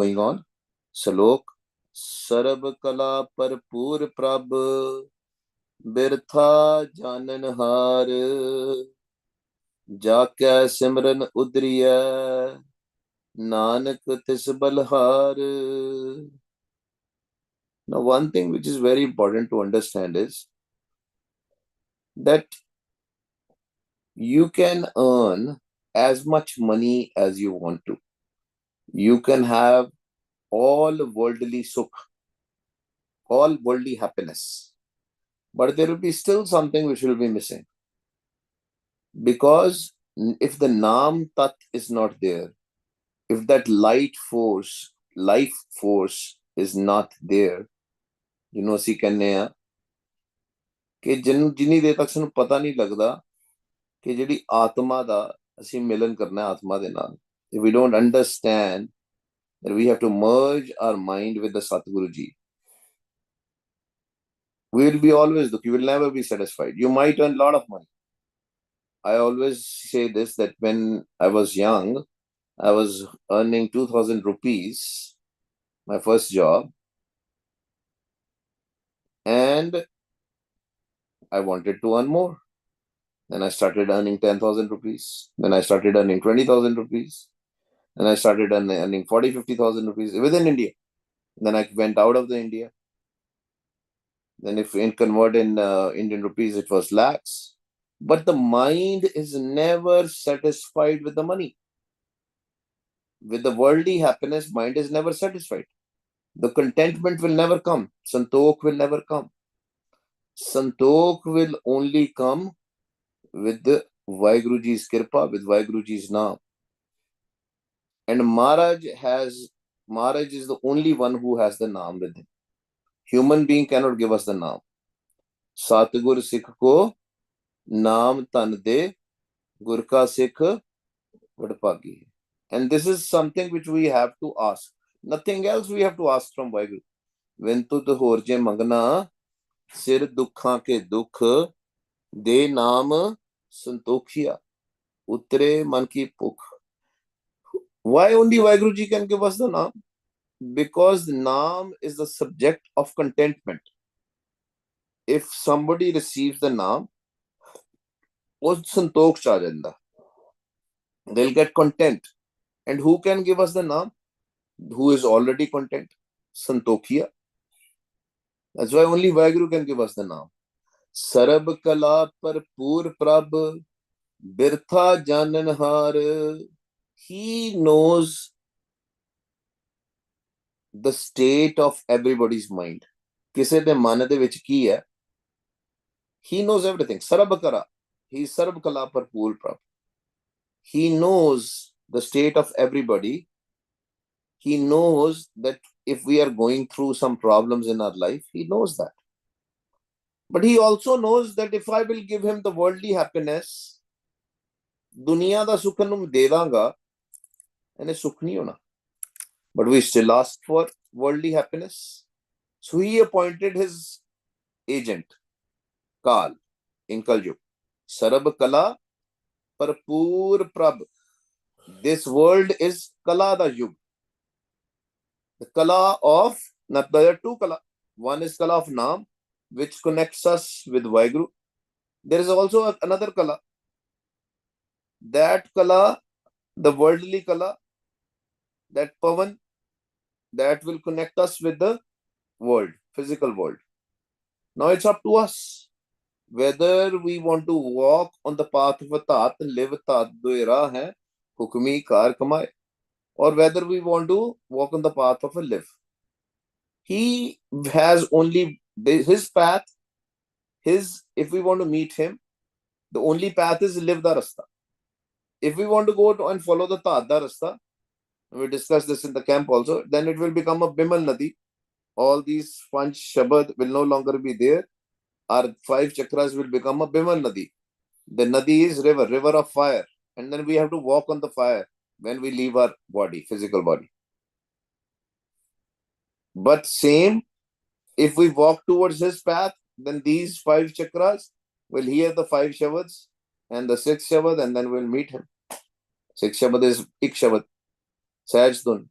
going on. Salok, Sarab Kala Parpur Prab Birtha Jananhar Jaakya Simran Udriya Nanak Tis Balhar. Now, one thing which is very important to understand is that you can earn as much money as you want to. You can have all worldly sukh, all worldly happiness, but there will be still something which will be missing. Because if the Naam Tat is not there, if that life force is not there, ਅਸੀਂ ਕਹਿੰਦੇ ਆ ਕਿ ਜਿੰਨੀ ਦੇਰ ਤੱਕ ਸਾਨੂੰ ਪਤਾ ਨਹੀਂ ਲੱਗਦਾ ਕਿ ਜਿਹੜੀ ਆਤਮਾ ਦਾ ਅਸੀਂ ਮਿਲਨ ਕਰਨਾ ਆਤਮਾ ਦੇ ਨਾਲ, if we don't understand that we have to merge our mind with the Satguru Ji, we will be always dukhi, you will never be satisfied. You might earn a lot of money. I always say this, that when I was young, I was earning 2,000 rupees, my first job, and I wanted to earn more. Then I started earning 10,000 rupees. Then I started earning 20,000 rupees. Then I started earning 40, 50,000 rupees within India. Then I went out of the India. Then if in convert in Indian rupees, it was lakhs. But the mind is never satisfied with the money. With the worldly happiness, mind is never satisfied. The contentment will never come. Santokh will never come. Santokh will only come with the Waheguru Ji's Kirpa, with Waheguru Ji's Naam. And Maharaj is the only one who has the Naam with him. Human being cannot give us the Naam. Satgur Sikh ko Naam tan de, Gur ka Sikh vadpagi. And this is something which we have to ask. Nothing else we have to ask from Waheguru. Ventu to horje mangna, sir dukha ke dukh, de naam santokhiya, utre man ki pukh. Why only Waheguru Ji can give us the Naam? Because the Naam is the subject of contentment. If somebody receives the Naam, santokh cha janda, they'll get content. And who can give us the Naam? Who is already content? Santokhiya. That's why only Waheguru can give us the Naam. Sarab Kala Parpur Prab Birtha Jananhar. He knows the state of everybody's mind. Kise de man de vich ki hai? He knows everything. Sarab Kara. He is Sarab Kala Parpur Prab. He knows the state of everybody. He knows that if we are going through some problems in our life, he knows that. But he also knows that if I will give him the worldly happiness, duniya da sukh nu de danga, ene sukh nahi hona. But we still ask for worldly happiness. So he appointed his agent, Kal, in Kaljug. Sarab Kala Parpur Prab. This world is Kala da Yug. The Kala of, not there are two Kala. One is Kala of Naam, which connects us with Waheguru. There is also another Kala. That Kala, the worldly Kala, that Pavan, that will connect us with the world, physical world. Now it's up to us whether we want to walk on the path of a Tat, live Tat Doira hai, Hukmi Kar Kamai, or whether we want to walk on the path of a live. He has only his path. If we want to meet him, the only path is live the rasta. If we want to go and follow the Tat da rasta, we discussed this in the camp also, then it will become a Bimal Nadi. All these Panch Shabad will no longer be there. Our 5 chakras will become a Bimal Nadi. The Nadi is river of fire. And then we have to walk on the fire when we leave our body, physical body. But same, if we walk towards his path, then these 5 chakras will hear the 5 Shabads and the 6th Shabad, and then we'll meet him. 6th Shabad is Ik Shabad, Sahaj Dun.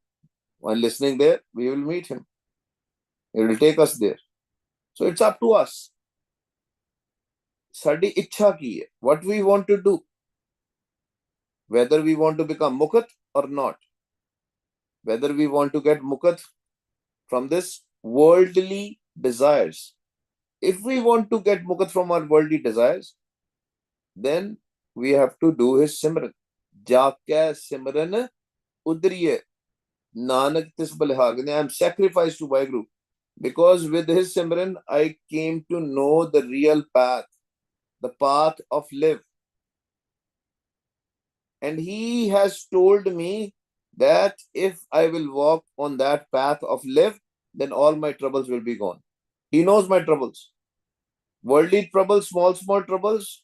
While listening there, we will meet him. He will take us there. So it's up to us. Sadi ichha ki hai. What we want to do. Whether we want to become Mukat or not. Whether we want to get Mukat from this worldly desires. If we want to get Mukat from our worldly desires, then we have to do his Simran. Jaakya Simran Udriye. Nanak tis balihag. I am sacrificed to Waheguru. Because with his Simran, I came to know the real path, the path of live. And he has told me that if I will walk on that path of live, then all my troubles will be gone. He knows my troubles. Worldly troubles, small troubles.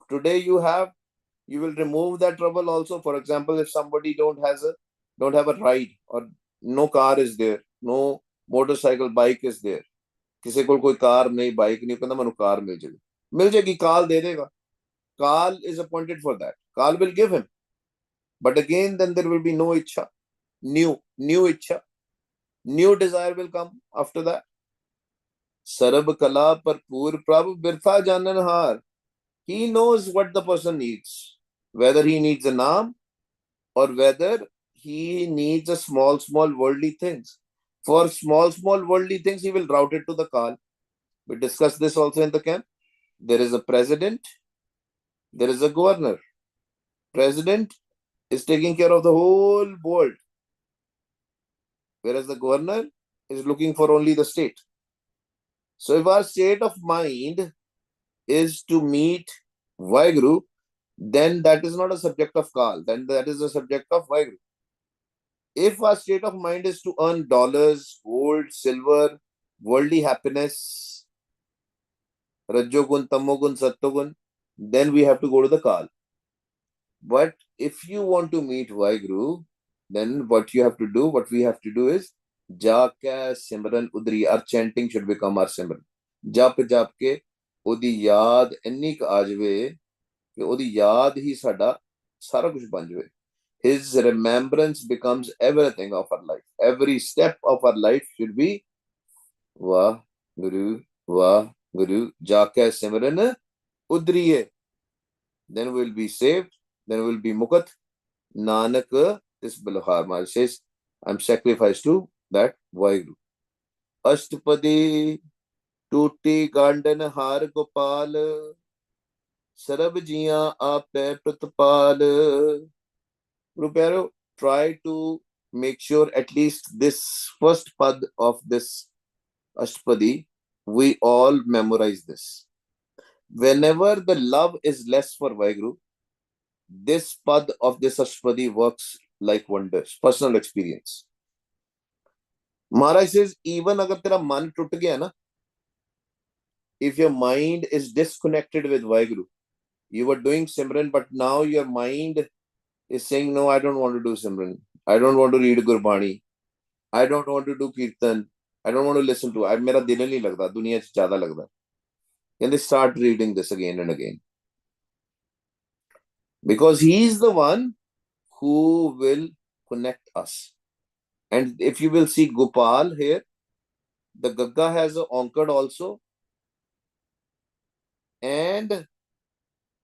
Today you will remove that trouble also. For example, if somebody don't have a ride or no car is there, no motorcycle, bike is there. किसी को कोई car नहीं bike नहीं कहना Manu car मिल जाएगी काल दे देगा. Kaal is appointed for that. Kaal will give him. But again, then there will be no ichha. New ichha. New desire will come after that. Sarab kala parpur prabhu birtha jananhar. He knows what the person needs. Whether he needs a naam or whether he needs a small worldly things. For small worldly things, he will route it to the Kaal. We discussed this also in the camp. There is a president. There is a governor. President is taking care of the whole world. Whereas the governor is looking for only the state. So if our state of mind is to meet Waheguru, then that is not a subject of Kaal. Then that is a subject of Waheguru. If our state of mind is to earn dollars, gold, silver, worldly happiness, Rajogun, Tamogun, Sattogun, then we have to go to the Kaal. But if you want to meet Waheguru, then what we have to do is Jaakya Simran Udri. Our chanting should become our Simran. Jap ke odi yaad enni ka aajve ke odi yaad hi sada sara kuch ban jave. His remembrance becomes everything of our life. Every step of our life should be Waheguru, Jaakya Simran Udriye. Then we will be saved. Then we will be Mukat. Nanak this Balahar Maharaj says, I'm sacrificed to that Waheguru. Ashtapadi Tuti Gandan Har Gopal Sarab Jiya Ape Pratapal. Guru, try to make sure at least this first pad of this Ashtapadi, we all memorize this. Whenever the love is less for Waheguru, this pad of this Ashtapadi works like wonders. Personal experience. Maharaj says, even agar tera man tut gaya na, if your mind is disconnected with Waheguru, you were doing Simran, but now your mind is saying, no, I don't want to do Simran. I don't want to read Gurbani. I don't want to do Kirtan. I don't want to listen to it. Mera dil nahi lagda, duniya ch zyada lagda. Can they start reading this again and again? Because he is the one who will connect us. And if you will see Gopal here, the Gagga has a onkad also. And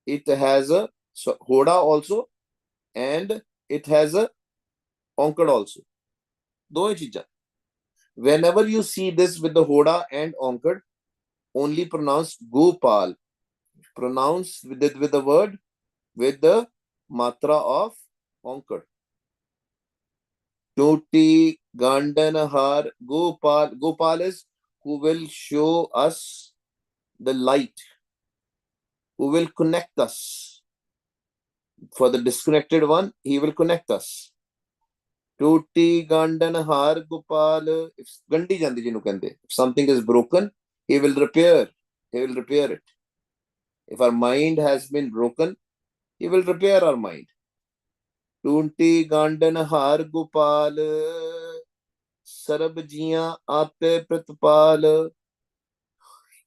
it has a Hoda also. And it has a onkad also. Do cheeza. Whenever you see this with the Hoda and onkad, only pronounce Gopal. Pronounce with the word with the matra of onkad. Tuti Gandanahar Gopal. Gopal is who will show us the light, who will connect us. For the disconnected one, he will connect us. Tuti Gandanahar Gopal. If Gandhi Jandi ji nu kende, if something is broken, he will repair. He will repair it. If our mind has been broken, he will repair our mind. Tunti Gandanahar Gopal Sarab Jiya Ape Pratapal.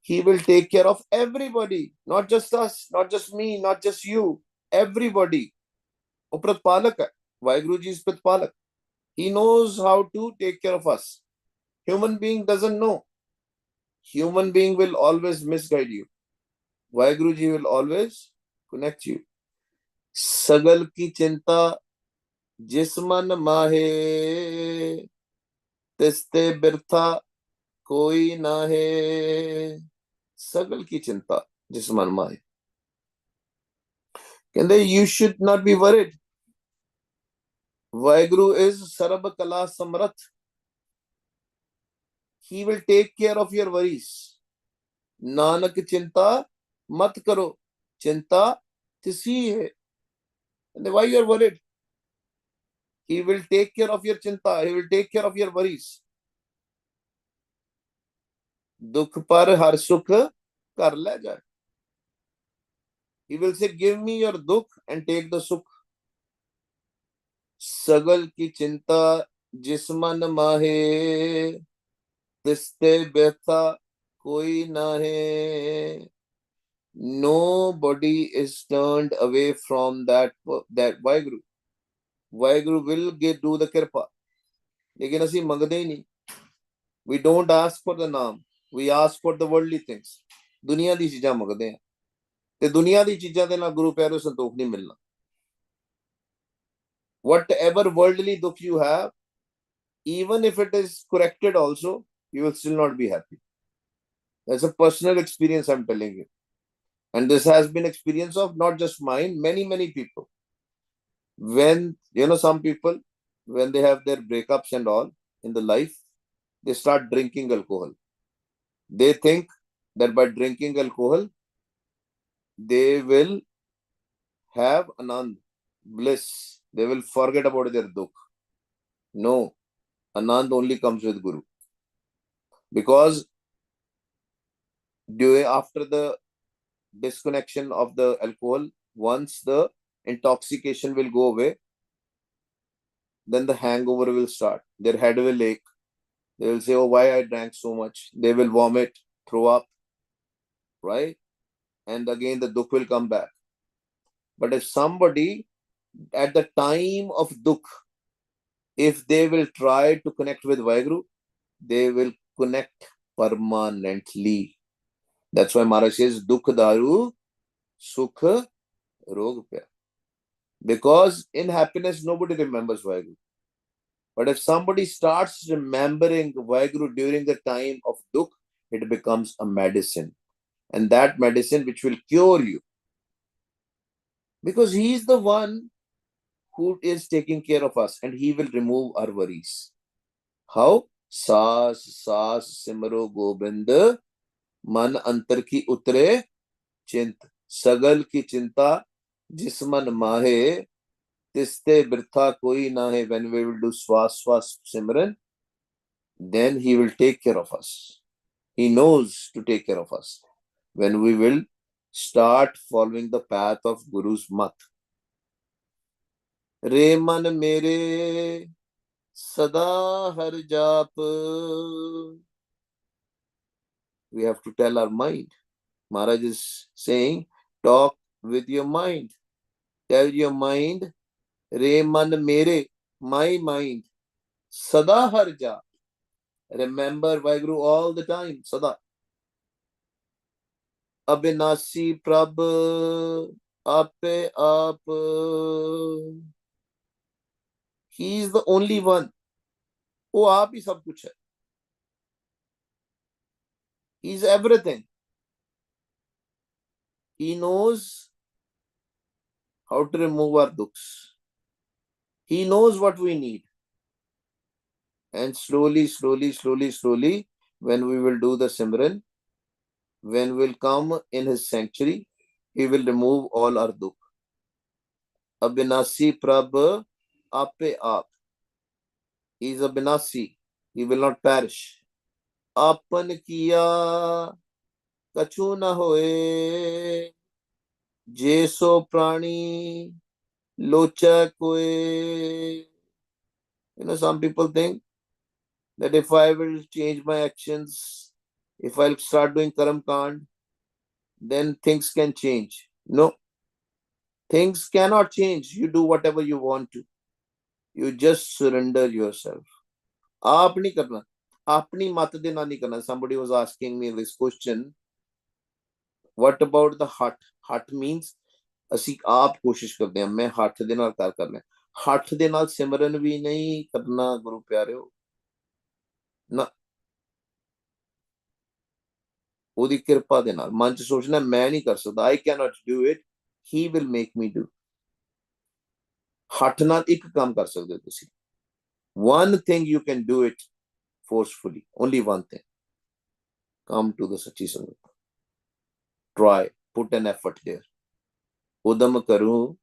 He will take care of everybody, not just us, not just me, not just you, everybody. O Pratpalak hai. Waheguru ji is Pratpalak. He knows how to take care of us. Human being doesn't know. Human being will always misguide you. Waheguru ji will always connect you. Sagal ki chinta jisman mahe tiste birtha koi nahe. Sagal ki chinta jisman mahe. Kende, you should not be worried. Waheguru is Sarab Kala Samrat. He will take care of your worries. Nanak chinta mat karo. Chinta tisi hai. And why you are worried? He will take care of your chinta. He will take care of your worries. Dukh par har sukh kar le jaye. He will say, give me your dukh and take the sukh. Sagal ki chinta jisman mahe tiste betha koi nahe. Nobody is turned away from that Waheguru. Waheguru will do the kirpa. लेकिन ਅਸੀਂ ਮੰਗਦੇ ਹੀ ਨਹੀਂ. We don't ask for the naam. We ask for the worldly things. ਦੁਨੀਆ ਦੀ ਚੀਜ਼ਾਂ ਮੰਗਦੇ ਆ ਤੇ ਦੁਨੀਆ ਦੀ ਚੀਜ਼ਾਂ ਦੇ ਨਾਲ ਗੁਰੂ ਪਿਆਰਿਓ ਸੰਤੋਖ ਨਹੀਂ ਮਿਲਣਾ. Whatever worldly dukh you have, even if it is corrected also, you will still not be happy. That's a personal experience I'm telling you. And this has been experience of not just mine, many people. When, some people, when they have their breakups and all in the life, they start drinking alcohol. They think that by drinking alcohol, they will have anand, bliss. They will forget about their dukh. No, anand only comes with Guru. Because after the disconnection of the alcohol, once the intoxication will go away, then the hangover will start. Their head will ache. They will say, oh, why I drank so much? They will vomit, throw up, right? And again, the dukh will come back. But if somebody at the time of dukh, if they will try to connect with Waheguru, they will connect permanently. That's why Maharaj says, Dukh Daru, Sukh Rog Pya. Because in happiness, nobody remembers Waheguru. But if somebody starts remembering Waheguru during the time of dukh, it becomes a medicine. And that medicine which will cure you. Because he is the one who is taking care of us and he will remove our worries. How? Saas simro gobind man antar ki utre chint sagal ki chinta jisman mahe tiste birtha koi nahe. When we will do swas simran, then he will take care of us. He knows to take care of us. When we will start following the path of Guru's mat. Re man mere sada har jap. We have to tell our mind. Maharaj is saying, talk with your mind. Tell your mind, Re man mere, my mind, sada har jap. Remember Waheguru all the time, sada. Abhinasi Prabh Ape Aap. He is the only one. वो आप ही सब कुछ है. He is everything. He knows how to remove our dukhs. He knows what we need. And slowly, when we will do the Simran, when we will come in his sanctuary, he will remove all our dukh. Abhinasi Prabh Ape Aap. He is Abhinasi. He will not perish. Apan kiya kachu na hoye. Jeso prani locha koe. Some people think that if I will change my actions, if I'll start doing Karam Kand, then things can change. No. Things cannot change. You do whatever you want to. You just surrender yourself. आप नहीं करना, अपनी मत दे नाल नहीं करना. Somebody was asking me this question, what about the heart? Heart means ਅਸੀਂ ਆਪ ਕੋਸ਼ਿਸ਼ ਕਰਦੇ ਹਾਂ, ਮੈਂ ਹੱਥ ਦੇ ਨਾਲ ਕਰ ਲਿਆ. ਹੱਥ ਦੇ ਨਾਲ ਸਿਮਰਨ ਵੀ ਨਹੀਂ ਕਰਨਾ ਗੁਰੂ ਪਿਆਰਿਓ ਨਾ, ਉਹਦੀ ਕਿਰਪਾ ਦੇ ਨਾਲ. ਮਨ ਚ ਸੋਚਣਾ ਮੈਂ ਨਹੀਂ ਕਰ ਸਕਦਾ, I cannot do it, he will make me do. ਹੱਥ ਨਾਲ ਇੱਕ ਕੰਮ ਕਰ ਸਕਦੇ ਹੋ ਤੁਸੀਂ. One thing you can do it forcefully, only one thing. Come to the Sachi Sangat. Try, put an effort there. Udam karu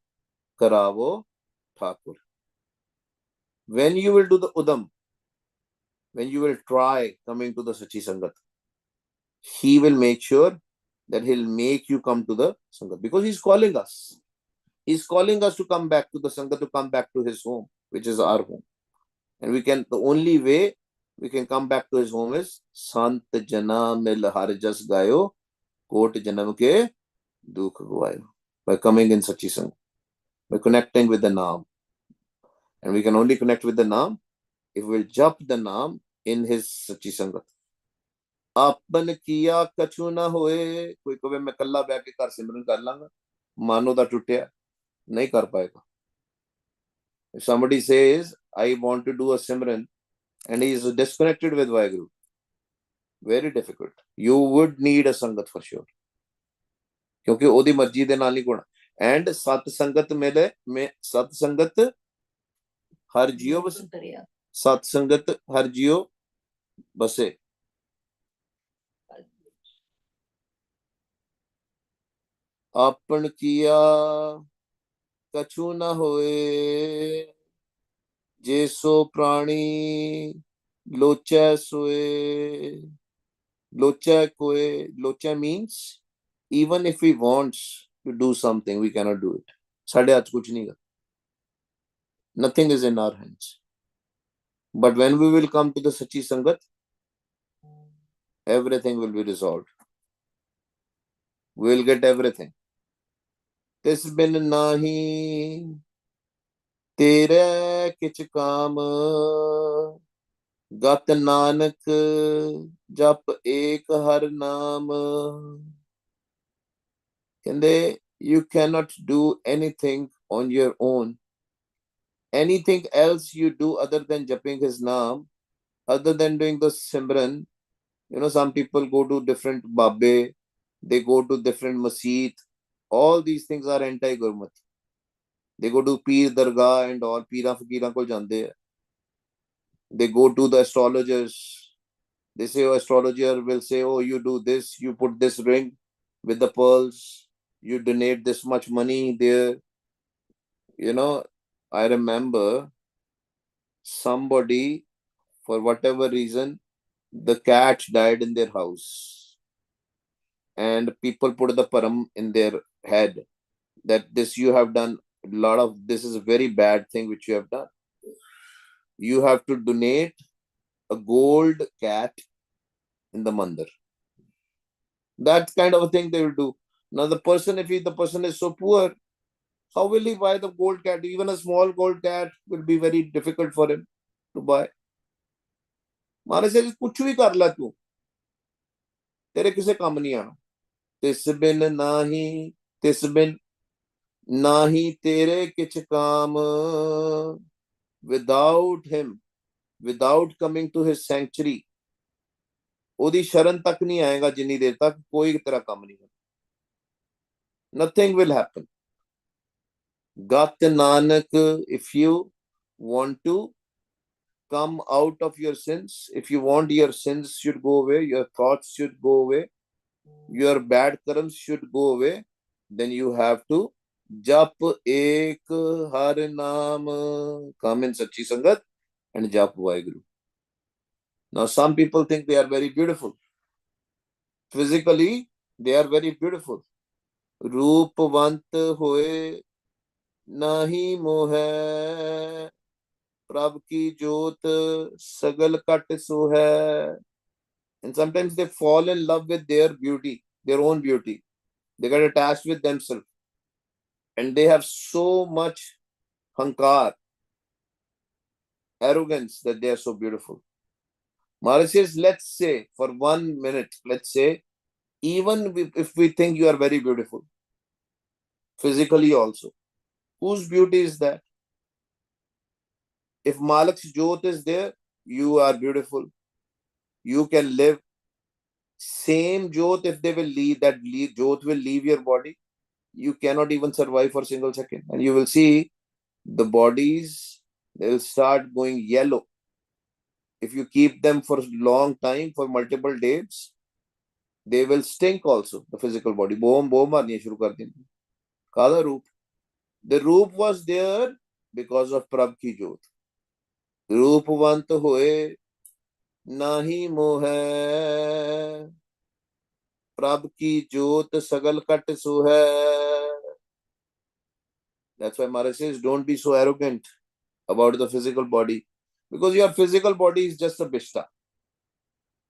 karavo Thakur. When you will do the Udam, when you will try coming to the Sachi Sangat, he will make sure that he'll make you come to the Sangat, because he's calling us. He's calling us to come back to the Sangat, to come back to his home, which is our home. And we can, the only way we can come back to his home is Sant Jana Mil Har Jas Gayo Kot Janam Ke Dukh Guayo. By coming in Sachi Sangat, by connecting with the Naam. And we can only connect with the Naam if we'll jump the Naam in his Sachi Sangat. आपन किया कछु ना होए. कोई कहे मैं कल्ला बैठ के घर सिमरन कर लांगा, मानो दा टुटिया, नहीं कर पाएगा. If somebody says I want to do a simran and he is disconnected with Waheguru, very difficult. You would need a sangat for sure, क्योंकि ओदी मर्जी दे नाल नहीं होना. And सत संगत मिले में सत संगत हर जियो बसे, सत संगत हर जियो बसे. आपन किया कछु न होए, जे सो प्राणी लोचा सोए. Locha koe. Locha means even if we want to do something, we cannot do it. Sade hath kuch nahi hai. Nothing is in our hands. But when we will come to the Sachi Sangat, everything will be resolved. We will get everything. Tis bin nahi tere kich kaam, gat nanak jap ek har naam. You cannot do anything on your own. Anything else you do other than japping his naam, other than doing the simran, some people go to different babbe, they go to different masjid. All these things are anti-Gurmat. They go to Peer Dargah and all, Peera Fakiran ko jande. They go to the astrologers. They say, astrologer will say, you do this, you put this ring with the pearls, you donate this much money there. I remember somebody, for whatever reason, the cat died in their house. And people put the param in their head that this you have done this is a very bad thing which you have done. You have to donate a gold cat in the mandir. That kind of a thing they will do. Now the person, if the person is so poor, how will he buy the gold cat? Even a small gold cat will be very difficult for him to buy. महाराज से कुछ भी कर ला तू, तेरे किसे काम नहीं आना. तिस बिन नाही तेरे किछ काम. Without him, without coming to his sanctuary, ओदी शरण तक नहीं आएगा जिन्नी देर तक कोई तेरा काम नहीं होगा. Nothing will happen. Gat Nanak, if you want to come out of your sins, if you want your sins should go away, your thoughts should go away, your bad karmas should go away, then you have to jap ek har naam. Come in Sachi Sangat and jap Waheguru. Now some people think they are very beautiful. Physically, they are very beautiful. Roopvant hoye nahi mohe, Prabh ki jot sagal kat so hai. And sometimes they fall in love with their beauty, their own beauty. They get attached with themselves. And they have so much hankar. arrogance that they are so beautiful. Maharaj says, let's say for 1 minute, let's say, even if we think you are very beautiful, physically also, whose beauty is that? If Malak's Jyot is there, you are beautiful. You can live. Same Jyot, if they will leave, Jyot will leave your body, you cannot even survive for a single second. And you will see the bodies, they will start going yellow. If you keep them for a long time, for multiple days, they will stink also, the physical body. Boom, boom, marni shuru kar deंगे. Kala roop. The roop was there because of Prabh ki Jyot. Roopwant होए नाही मोह, प्रभ की ज्योत सगल cut सुहै. That's why Maharaj says, don't be so arrogant about the physical body, because your physical body is just a bishta.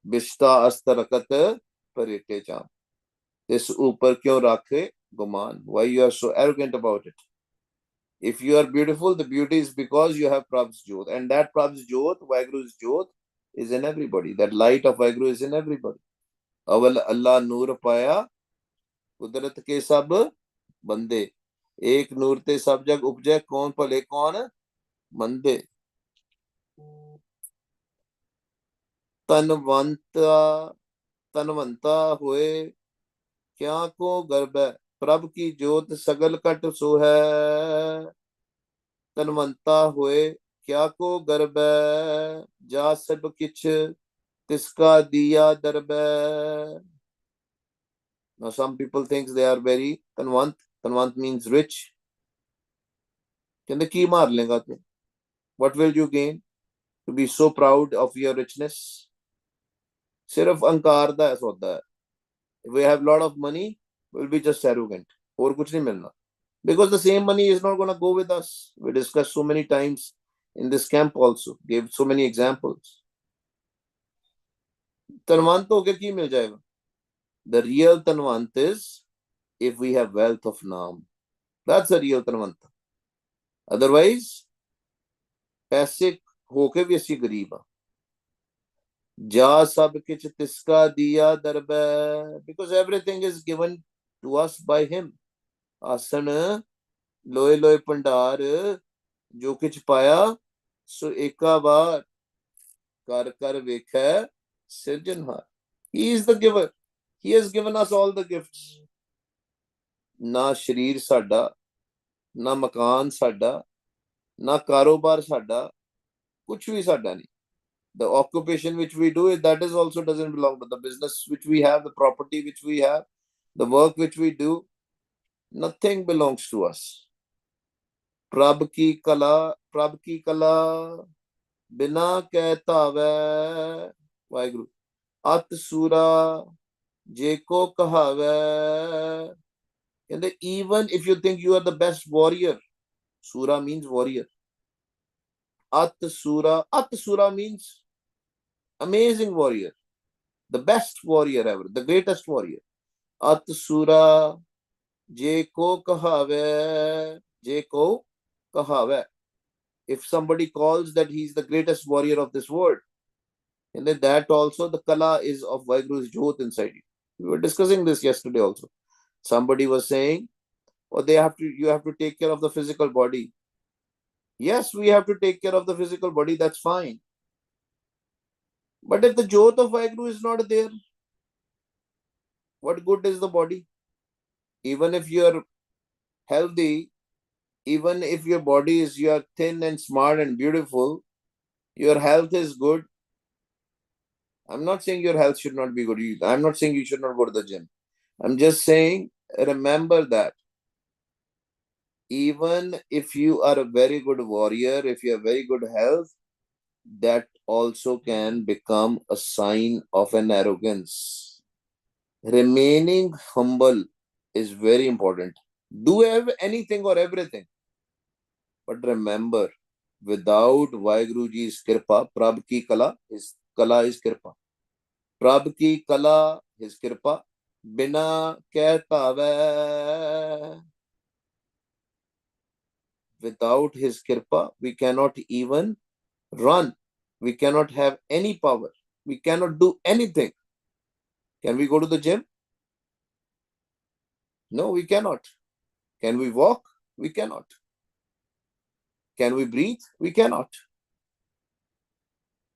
Bishta astarakat parite cham. This upar kyun rakhe guman? Why you are so arrogant about it? If you are beautiful, the beauty is because you have Prabhu's Jyot. And that Prabhu's Jyot, Waheguru's Jyot, is in everybody. That light of Waheguru is in everybody. Aval Allah Noor Paya, Kudrat ke sab bande. Ek Noor te sab jag upjay, kaun phale kaun mande. तनवंता तनवंता हुए क्या को गर्भ है, प्रभ की ज्योत सगल cut so है. तनवंता हुए क्या को गर्भ है, जा सब किछ तिसका दिया दरब है. Now some people think they are very tanwant. Tanwant means rich. कहते की मार लेगा तू? What will you gain to be so proud of your richness? सिर्फ अहंकार दा सौदा है. If we have a lot of money, we'll be just arrogant. और कुछ नहीं मिलना. Because the same money is not going to go with us. We discussed so many times in this camp also. Gave so many examples. Tanvant होके की मिल जाएगा? The real tanwant is if we have wealth of naam. That's the real tanwant. Otherwise, पैसे होके भी ऐसी गरीब है. जा सब किछ तिसका दिया दरबे, because everything is given to us by him. आसन लोए लोए भंडार, जो किछ पाया सो एका बार, कर कर वेखै सिरजनहार. He is the giver. He has given us all the gifts. ना शरीर साडा, ना मकान साडा, ना कारोबार साडा, कुछ भी साडा नहीं. The occupation which we do, that is also doesn't belong to the business which we have, the property which we have, the work which we do. Nothing belongs to us. प्रभ की कला बिना कहता वै, वाहिगुरु अत सूरा जे को कहावै. And even if you think you are the best warrior, Sura means warrior. At Sura means amazing warrior, the best warrior ever, the greatest warrior. At Sura je ko kahave, je ko kahave. If somebody calls that he is the greatest warrior of this world, and then that also the kala is of Waheguru's Jyot inside you. We were discussing this yesterday also. Somebody was saying, oh, you have to take care of the physical body. Yes, we have to take care of the physical body, that's fine. But if the Jyot of Waheguru is not there, what good is the body? Even if you are healthy, even if your body is, you are thin and smart and beautiful, your health is good. I'm not saying your health should not be good. I'm not saying you should not go to the gym. I'm just saying, remember that even if you are a very good warrior, if you have very good health, that also can become a sign of an arrogance. Remaining humble is very important. Do anything or everything. But remember, without Vaheguruji's kripa, Prabh ki kala, his kala is kripa. Prabh ki kala, his kripa, bina kehta ve. Without his kripa, we cannot even run. We cannot have any power. We cannot do anything. Can we go to the gym? No, we cannot. Can we walk? We cannot. Can we breathe? We cannot.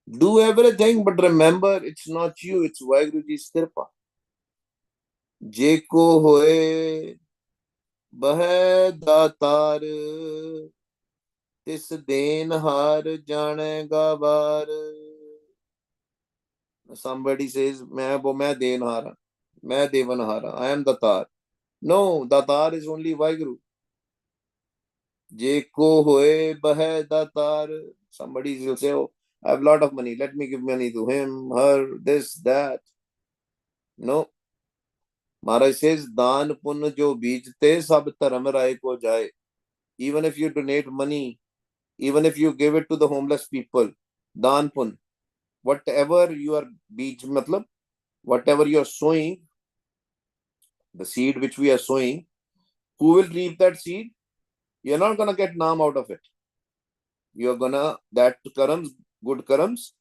Do everything, but remember, it's not you, it's Waheguru Ji's Kripa. Jeko hoye beh datar, tis den har janega var. Somebody says, मैं देनहार, मैं देवनहार, I am datar. No, datar is only Waheguru. Jeko hoye beh datar. Somebody will say, oh, I have a lot of money, let me give money to him, her, this, that. No. Maharaj says, दान पुण्य जो बीजते सब धर्म राय को जाए. Even if you donate money, even if you give it to the homeless people, दान पुण्य, whatever you are beej, matlab, whatever you are sowing, the seed which we are sowing, who will reap that seed? You're not gonna get naam out of it. You're gonna, that karams, good karams,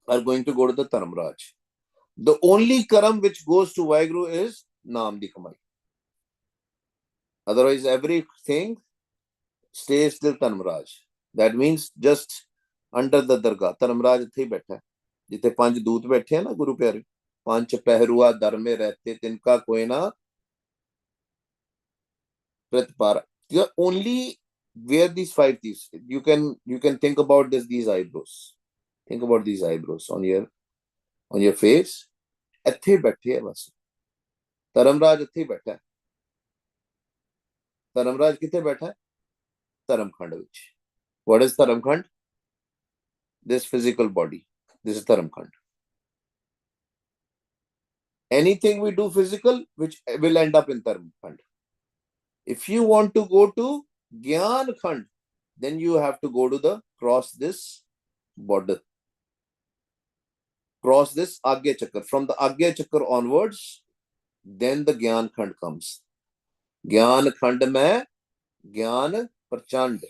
are going to go to the Dharamraj. The only karam which goes to Waheguru is naam di kamai. Otherwise, everything stays till Dharamraj. That means just under the dargah. Dharamraj ਇੱਥੇ ਹੀ ਬੈਠਾ ਹੈ, ਜਿੱਥੇ ਪੰਜ ਦੂਤ ਬੈਠੇ ਆ ਨਾ ਗੁਰੂ ਪਿਆਰੇ, ਪੰਜ ਪਹਿਰੂਆ ਦਰ में रहते तिनका कोई ना प्रतिपारा. You only wear these 5 thieves. You can think about this, these eyebrows. Think about these eyebrows on your face. ਇੱਥੇ ਬੈਠੇ ਆ ਬਸ. ਧਰਮਰਾਜ ਇੱਥੇ ਹੀ ਬੈਠਾ ਹੈ. ਧਰਮਰਾਜ ਕਿੱਥੇ ਬੈਠਾ ਹੈ? ਧਰਮਖੰਡ ਵਿੱਚ. What is Dharamkhand? This physical body. This is Dharamkhand. Anything we do physical, which will end up in Dharamkhand. If you want to go to Gyan Khand, then you have to go to cross this border. Cross this Agya Chakra. From the Agya Chakra onwards, then the Gyan Khand comes. Gyan Khand mein Gyan Prachand.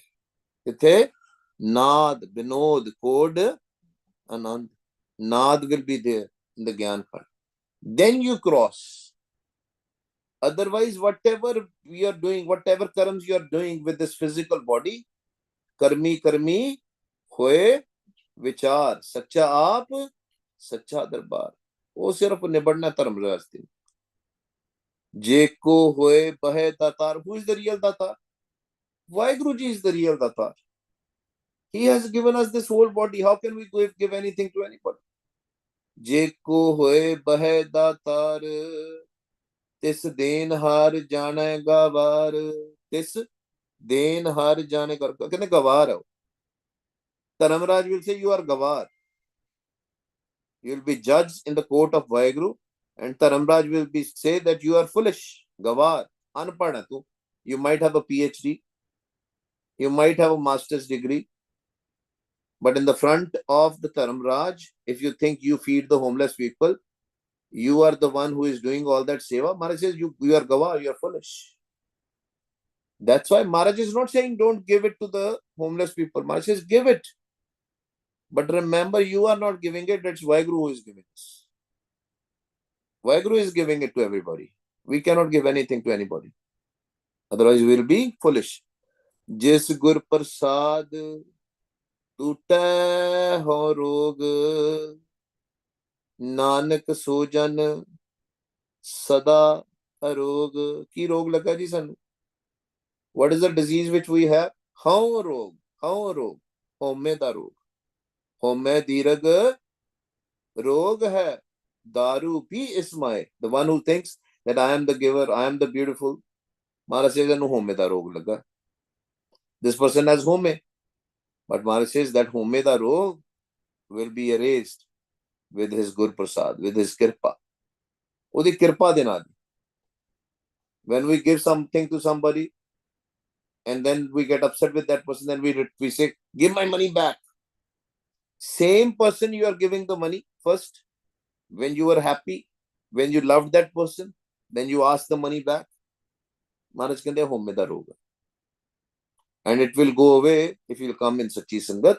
Ithe Naad, Vinod, Code, Anand. Naad will be there in the Gyan Khand. Then you cross. Otherwise, whatever we are doing, whatever karams you are doing with this physical body, karmi karmi hoye vichar, sacha aap, sacha darbar. वो सिर्फ निबड़ना धर्म रास्ते. Jeko hoye bahe datar. Who is the real datar? Waheguru Ji is the real datar. He has given us this whole body. How can we give anything to anybody? Jeko hoye bahe datar, tis den har janega var. Tis den har janega. कहते गवार हो. Dharamraj will say you are gawar. You will be judged in the court of Waheguru, and Dharamraj will say that you are foolish, gawar, anpada tu. You might have a PhD, you might have a master's degree, but in the front of the Dharamraj, if you think you feed the homeless people, you are the one who is doing all that seva. Maharaj says you are gawar, you are foolish. That's why Maharaj is not saying don't give it to the homeless people. Maharaj says give it. But remember, you are not giving it, it's Waheguru who is giving it. Waheguru is giving it to everybody. We cannot give anything to anybody. Otherwise, we will be foolish. Jis gur prasad tute ho rog, nanak sojan sada arog. Ki rog laga ji sanu? What is the disease which we have? How rog? Homme da rog. Homme dirag rog hai. Daru pi ismae. The one who thinks that I am the giver, I am the beautiful. Maharaj says, no, homme da rog laga. This person has homme. But Maharaj says that homme da rog will be erased with his Gur Prasad, with his Kirpa. Udi Kirpa de naadi. When we give something to somebody and then we get upset with that person, then we say, give my money back. Same person you are giving the money first. When you were happy, when you loved that person, then you ask the money back. Maharaj kehte homme da roga. And it will go away if you come in Sachi Sangat.